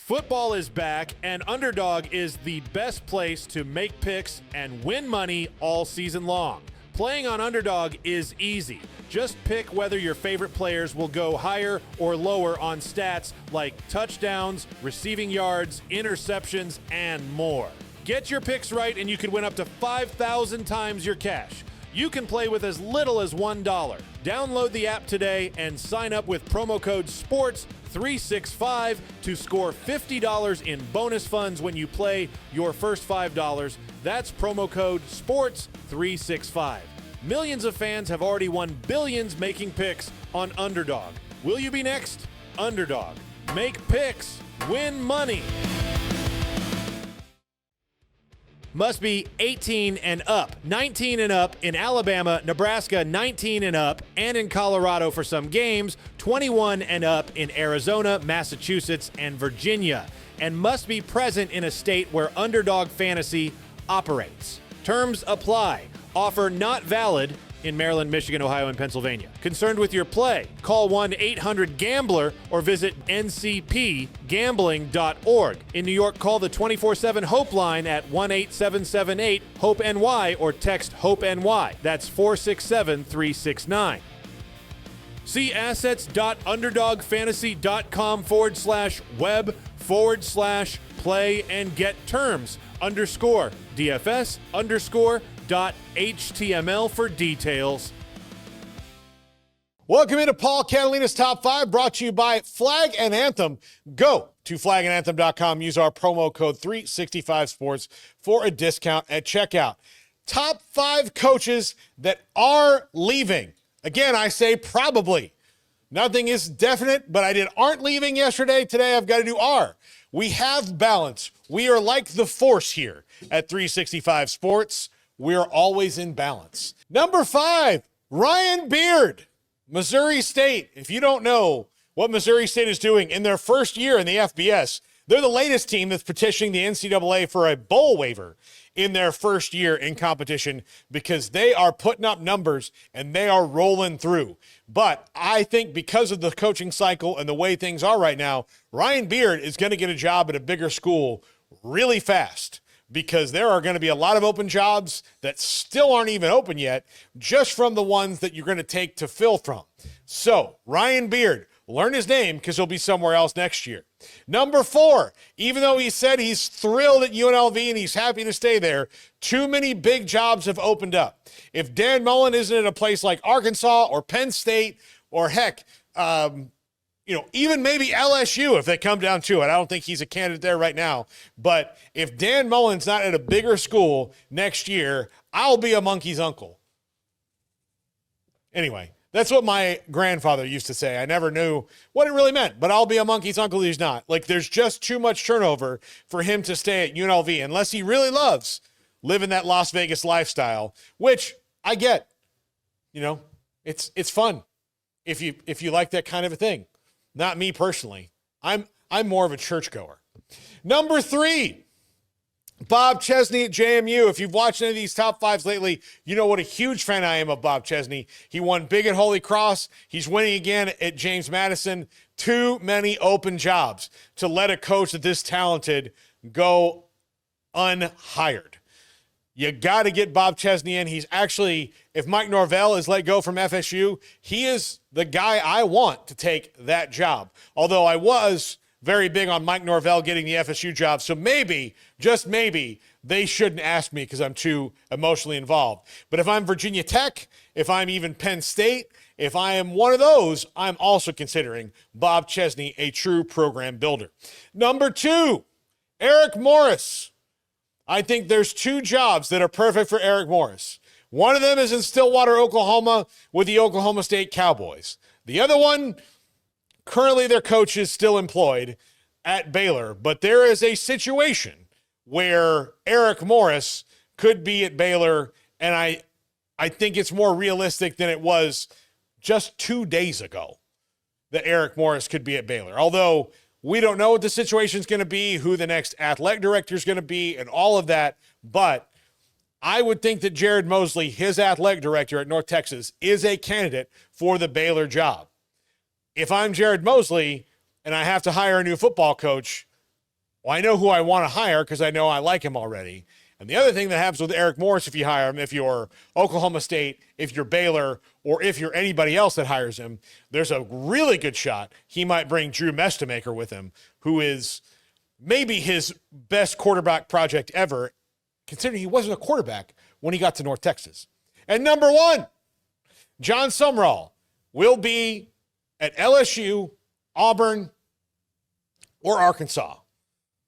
Football is back, and Underdog is the best place to make picks and win money all season long. Playing on Underdog is easy. Just pick whether your favorite players will go higher or lower on stats like touchdowns, receiving yards, interceptions, and more. Get your picks right and you can win up to 5,000 times your cash. You can play with as little as $1. Download the app today and sign up with promo code SPORTS365 to score $50 in bonus funds when you play your first $5. That's promo code SPORTS365. Millions of fans have already won billions making picks on Underdog. Will you be next? Underdog. Make picks. Win money. Must be 18 and up, 19 and up in Alabama, Nebraska, 19 and up, and in Colorado for some games, 21 and up in Arizona, Massachusetts, and Virginia, and must be present in a state where Underdog Fantasy operates. Terms apply. Offer not valid in Maryland, Michigan, Ohio, and Pennsylvania. Concerned with your play? Call 1-800-GAMBLER or visit ncpgambling.org. In New York, call the 24/7 Hope line at 1-8778-HOPE-NY or text HOPE-NY. That's 467-369. See assets.underdogfantasy.com/web/play and get terms _DFS_.html for details. Welcome into Paul Catalina's Top 5, brought to you by Flag and Anthem. Go to flagandanthem.com. Use our promo code 365sports for a discount at checkout. Top 5 coaches that are leaving. Again, I say probably. Nothing is definite, but I did aren't leaving yesterday. Today I've got to do are. We have balance. We are like the Force here at 365 Sports. We're always in balance. Number 5, Ryan Beard, Missouri State. If you don't know what Missouri State is doing in their first year in the FBS, they're the latest team that's petitioning the NCAA for a bowl waiver in their first year in competition because they are putting up numbers and they are rolling through. But I think because of the coaching cycle and the way things are right now, Ryan Beard is going to get a job at a bigger school really fast, because there are going to be a lot of open jobs that still aren't even open yet, just from the ones that you're going to take to fill from. So, Ryan Beard, learn his name because he'll be somewhere else next year. Number 4, even though he said he's thrilled at UNLV and he's happy to stay there, too many big jobs have opened up. If Dan Mullen isn't at a place like Arkansas or Penn State or heck, even maybe LSU if they come down to it. I don't think he's a candidate there right now. But if Dan Mullen's not at a bigger school next year, I'll be a monkey's uncle. Anyway, that's what my grandfather used to say. I never knew what it really meant, but I'll be a monkey's uncle. He's not. Like, there's just too much turnover for him to stay at UNLV unless he really loves living that Las Vegas lifestyle, which I get. It's fun if you like that kind of a thing. Not me personally. I'm more of a churchgoer. Number 3, Bob Chesney at JMU. If you've watched any of these top 5s lately, you know what a huge fan I am of Bob Chesney. He won big at Holy Cross. He's winning again at James Madison. Too many open jobs to let a coach that this talented go unhired. You got to get Bob Chesney in. He's actually, if Mike Norvell is let go from FSU, he is the guy I want to take that job. Although I was very big on Mike Norvell getting the FSU job. So maybe, just maybe, they shouldn't ask me because I'm too emotionally involved. But if I'm Virginia Tech, if I'm even Penn State, if I am one of those, I'm also considering Bob Chesney a true program builder. Number 2, Eric Morris. I think there's 2 jobs that are perfect for Eric Morris. One of them is in Stillwater, Oklahoma with the Oklahoma State Cowboys. The other one, currently their coach is still employed at Baylor, but there is a situation where Eric Morris could be at Baylor, and I think it's more realistic than it was just 2 days ago that Eric Morris could be at Baylor. Although we don't know what the situation is going to be, who the next athletic director is going to be, and all of that. But I would think that Jared Mosley, his athletic director at North Texas, is a candidate for the Baylor job. If I'm Jared Mosley and I have to hire a new football coach, Well, I know who I want to hire because I know I like him already. And the other thing that happens with Eric Morris, if you hire him, if you're Oklahoma State, if you're Baylor, or if you're anybody else that hires him, there's a really good shot he might bring Drew Mestamaker with him, who is maybe his best quarterback project ever, considering he wasn't a quarterback when he got to North Texas. And number one, John Sumrall will be at LSU, Auburn, or Arkansas.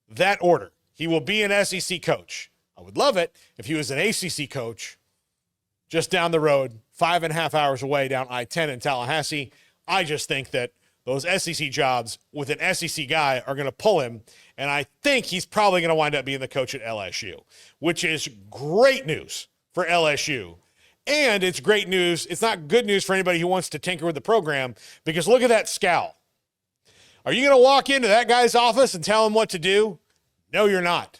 That order. He will be an SEC coach. I would love it if he was an ACC coach just down the road, 5.5 hours away down I-10 in Tallahassee. I just think that those SEC jobs with an SEC guy are going to pull him, and I think he's probably going to wind up being the coach at LSU, which is great news for LSU. And it's great news. It's not good news for anybody who wants to tinker with the program, because look at that scowl. Are you going to walk into that guy's office and tell him what to do? No, you're not.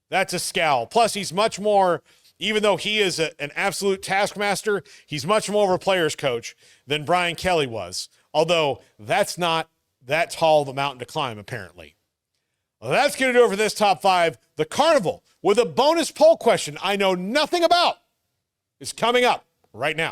That's a scowl. Plus, he's much more, even though he is an absolute taskmaster, he's much more of a player's coach than Brian Kelly was. Although that's not that tall of a mountain to climb, apparently. Well, that's going to do it for this top five. The Carnival with a bonus poll question I know nothing about is coming up right now.